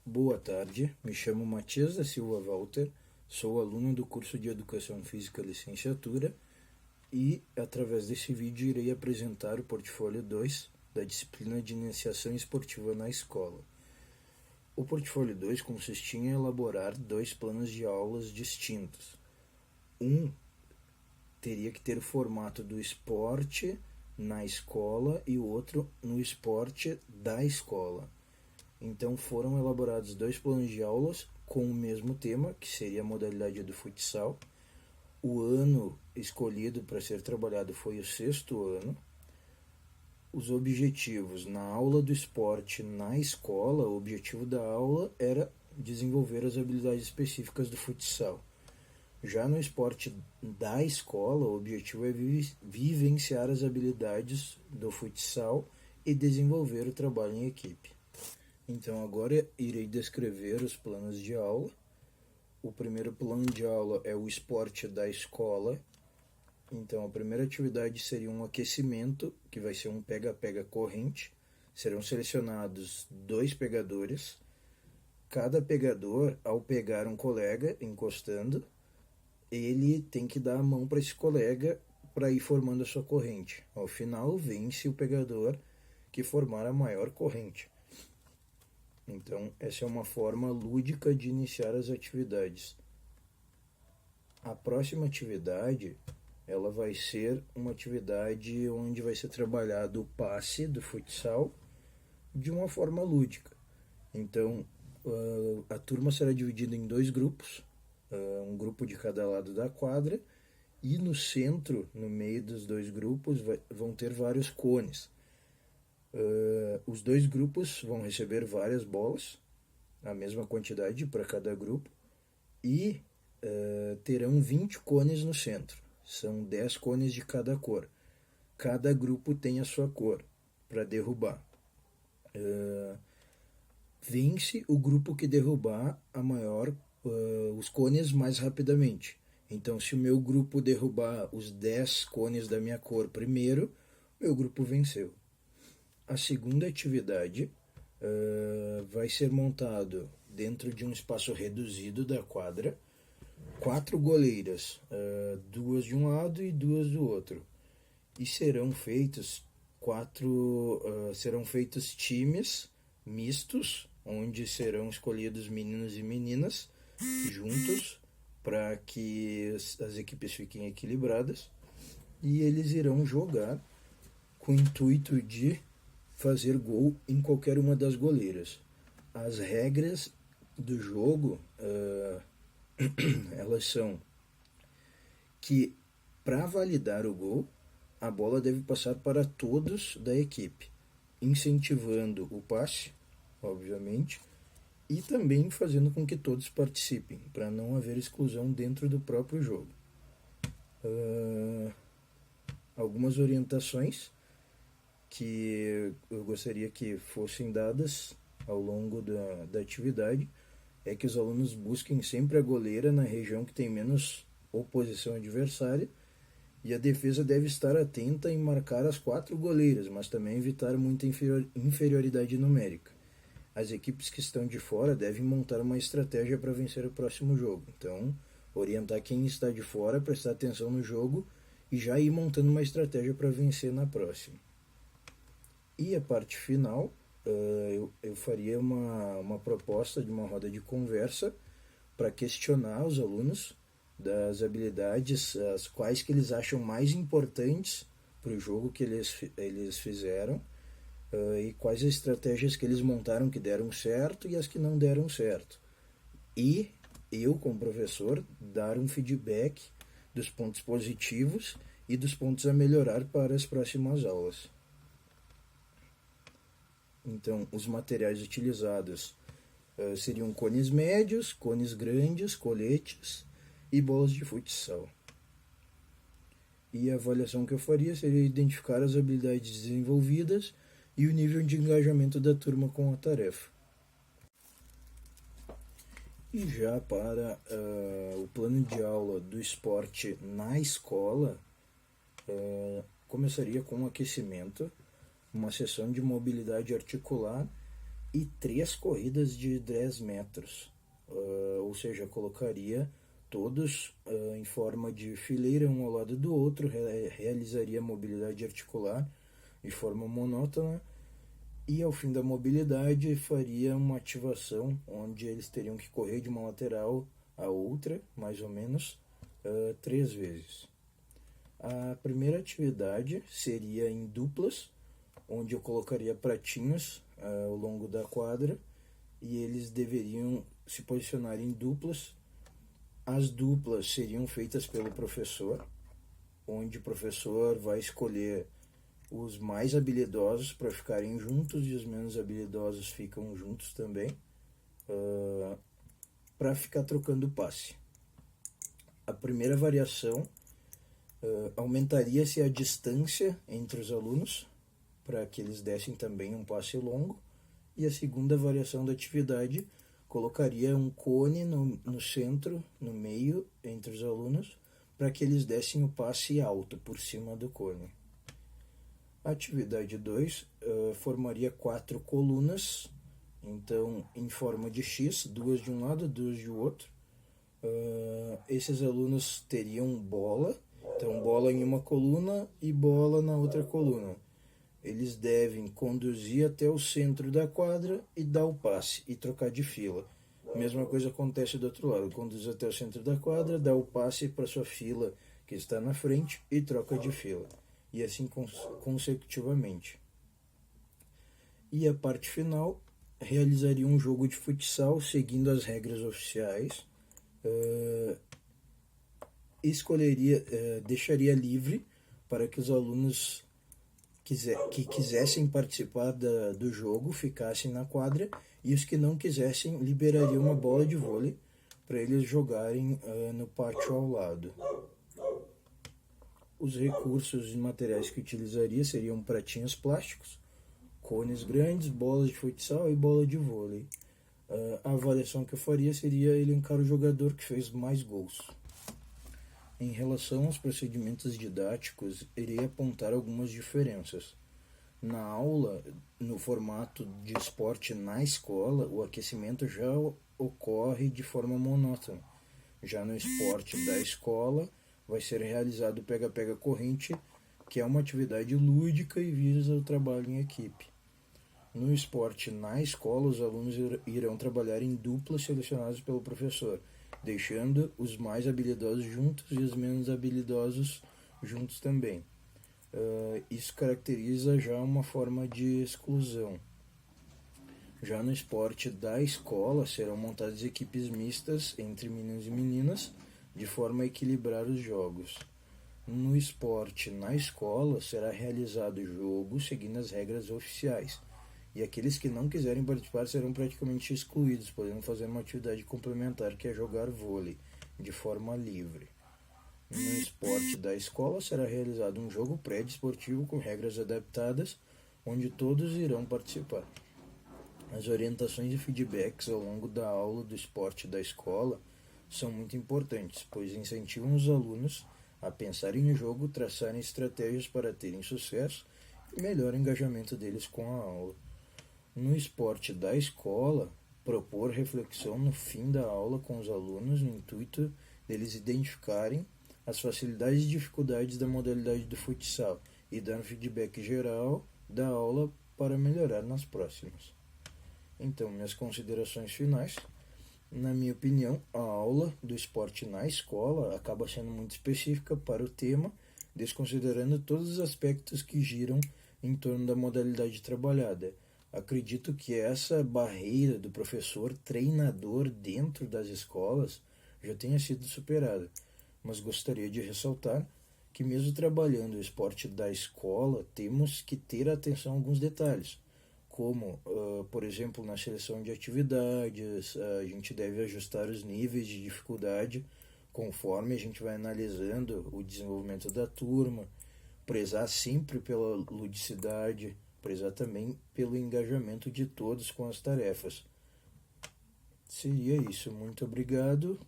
Boa tarde, me chamo Matias da Silva Walter, sou aluno do curso de Educação Física Licenciatura e, através desse vídeo, irei apresentar o portfólio 2 da disciplina de Iniciação Esportiva na Escola. O portfólio 2 consistia em elaborar dois planos de aulas distintos. Um teria que ter o formato do esporte na escola e o outro no esporte da escola. Então foram elaborados dois planos de aulas com o mesmo tema, que seria a modalidade do futsal. O ano escolhido para ser trabalhado foi o 6º ano. Os objetivos na aula do esporte na escola, o objetivo da aula era desenvolver as habilidades específicas do futsal. Já no esporte da escola, o objetivo é vivenciar as habilidades do futsal e desenvolver o trabalho em equipe. Então agora irei descrever os planos de aula. O primeiro plano de aula é o esporte da escola. Então a primeira atividade seria um aquecimento, que vai ser um pega-pega corrente. Serão selecionados 2 pegadores. Cada pegador, ao pegar um colega encostando, ele tem que dar a mão para esse colega para ir formando a sua corrente. Ao final, vence o pegador que formar a maior corrente. Então, essa é uma forma lúdica de iniciar as atividades. A próxima atividade, ela vai ser uma atividade onde vai ser trabalhado o passe do futsal de uma forma lúdica. Então, a turma será dividida em 2 grupos, um grupo de cada lado da quadra, e no centro, no meio dos 2 grupos, vão ter vários cones. Os 2 grupos vão receber várias bolas, a mesma quantidade para cada grupo, e terão 20 cones no centro. São 10 cones de cada cor. Cada grupo tem a sua cor para derrubar. Vence o grupo que derrubar os cones mais rapidamente. Então, se o meu grupo derrubar os 10 cones da minha cor primeiro, meu grupo venceu. A segunda atividade vai ser montado dentro de um espaço reduzido da quadra, 4 goleiras, 2 de um lado e 2 do outro. E serão feitos times mistos, onde serão escolhidos meninos e meninas juntos para que as equipes fiquem equilibradas, e eles irão jogar com o intuito de fazer gol em qualquer uma das goleiras. As regras do jogo, elas são que, para validar o gol, a bola deve passar para todos da equipe, incentivando o passe, obviamente, e também fazendo com que todos participem, para não haver exclusão dentro do próprio jogo. Algumas orientações que eu gostaria que fossem dadas ao longo da atividade é que os alunos busquem sempre a goleira na região que tem menos oposição adversária, e a defesa deve estar atenta em marcar as 4 goleiras, mas também evitar muita inferioridade numérica. As equipes que estão de fora devem montar uma estratégia para vencer o próximo jogo. Então, orientar quem está de fora a prestar atenção no jogo e já ir montando uma estratégia para vencer na próxima. E a parte final, eu faria uma proposta de uma roda de conversa para questionar os alunos das habilidades, as quais que eles acham mais importantes para o jogo que eles fizeram, e quais as estratégias que eles montaram que deram certo e as que não deram certo. E eu, como professor, dar um feedback dos pontos positivos e dos pontos a melhorar para as próximas aulas. Então, os materiais utilizados seriam cones médios, cones grandes, coletes e bolas de futsal. E a avaliação que eu faria seria identificar as habilidades desenvolvidas e o nível de engajamento da turma com a tarefa. E já para o plano de aula do esporte na escola, começaria com um aquecimento, uma sessão de mobilidade articular e 3 corridas de 10 metros, ou seja, colocaria todos em forma de fileira um ao lado do outro, realizaria mobilidade articular de forma monótona e ao fim da mobilidade faria uma ativação onde eles teriam que correr de uma lateral a outra, mais ou menos, 3 vezes. A primeira atividade seria em duplas, onde eu colocaria pratinhos ao longo da quadra e eles deveriam se posicionar em duplas. As duplas seriam feitas pelo professor, onde o professor vai escolher os mais habilidosos para ficarem juntos e os menos habilidosos ficam juntos também, para ficar trocando passe. A primeira variação aumentaria-se a distância entre os alunos, para que eles dessem também um passe longo, e a segunda variação da atividade colocaria um cone no centro, no meio, entre os alunos, para que eles dessem o passe alto por cima do cone. A atividade 2 formaria 4 colunas, então em forma de X, 2 de um lado, 2 de outro. Esses alunos teriam bola, então bola em uma coluna e bola na outra coluna. Eles devem conduzir até o centro da quadra e dar o passe e trocar de fila. Mesma coisa acontece do outro lado, conduz até o centro da quadra, dá o passe para sua fila que está na frente e troca de fila. E assim consecutivamente. E a parte final realizaria um jogo de futsal seguindo as regras oficiais. Deixaria livre para que os alunos que quisessem participar do jogo ficassem na quadra e os que não quisessem liberariam uma bola de vôlei para eles jogarem no pátio ao lado. Os recursos e materiais que utilizaria seriam pratinhos plásticos, cones grandes, bolas de futsal e bola de vôlei. A avaliação que eu faria seria elencar o jogador que fez mais gols. Em relação aos procedimentos didáticos, irei apontar algumas diferenças. Na aula, no formato de esporte na escola, o aquecimento já ocorre de forma monótona. Já no esporte da escola, vai ser realizado o pega-pega corrente, que é uma atividade lúdica e visa o trabalho em equipe. No esporte na escola, os alunos irão trabalhar em duplas selecionadas pelo professor, deixando os mais habilidosos juntos e os menos habilidosos juntos também. Isso caracteriza já uma forma de exclusão. Já no esporte da escola, serão montadas equipes mistas entre meninos e meninas, de forma a equilibrar os jogos. No esporte na escola, será realizado o jogo seguindo as regras oficiais, e aqueles que não quiserem participar serão praticamente excluídos, podendo fazer uma atividade complementar que é jogar vôlei, de forma livre. No esporte da escola será realizado um jogo pré-desportivo com regras adaptadas, onde todos irão participar. As orientações e feedbacks ao longo da aula do esporte da escola são muito importantes, pois incentivam os alunos a pensarem no jogo, traçarem estratégias para terem sucesso e melhor engajamento deles com a aula. No esporte da escola, propor reflexão no fim da aula com os alunos no intuito deles identificarem as facilidades e dificuldades da modalidade do futsal e dar um feedback geral da aula para melhorar nas próximas. Então, minhas considerações finais. Na minha opinião, a aula do esporte na escola acaba sendo muito específica para o tema, desconsiderando todos os aspectos que giram em torno da modalidade trabalhada. Acredito que essa barreira do professor treinador dentro das escolas já tenha sido superada, mas gostaria de ressaltar que mesmo trabalhando o esporte da escola, temos que ter atenção a alguns detalhes, como, por exemplo, na seleção de atividades, a gente deve ajustar os níveis de dificuldade conforme a gente vai analisando o desenvolvimento da turma, prezar sempre pela ludicidade, prezar também pelo engajamento de todos com as tarefas. Seria isso. Muito obrigado.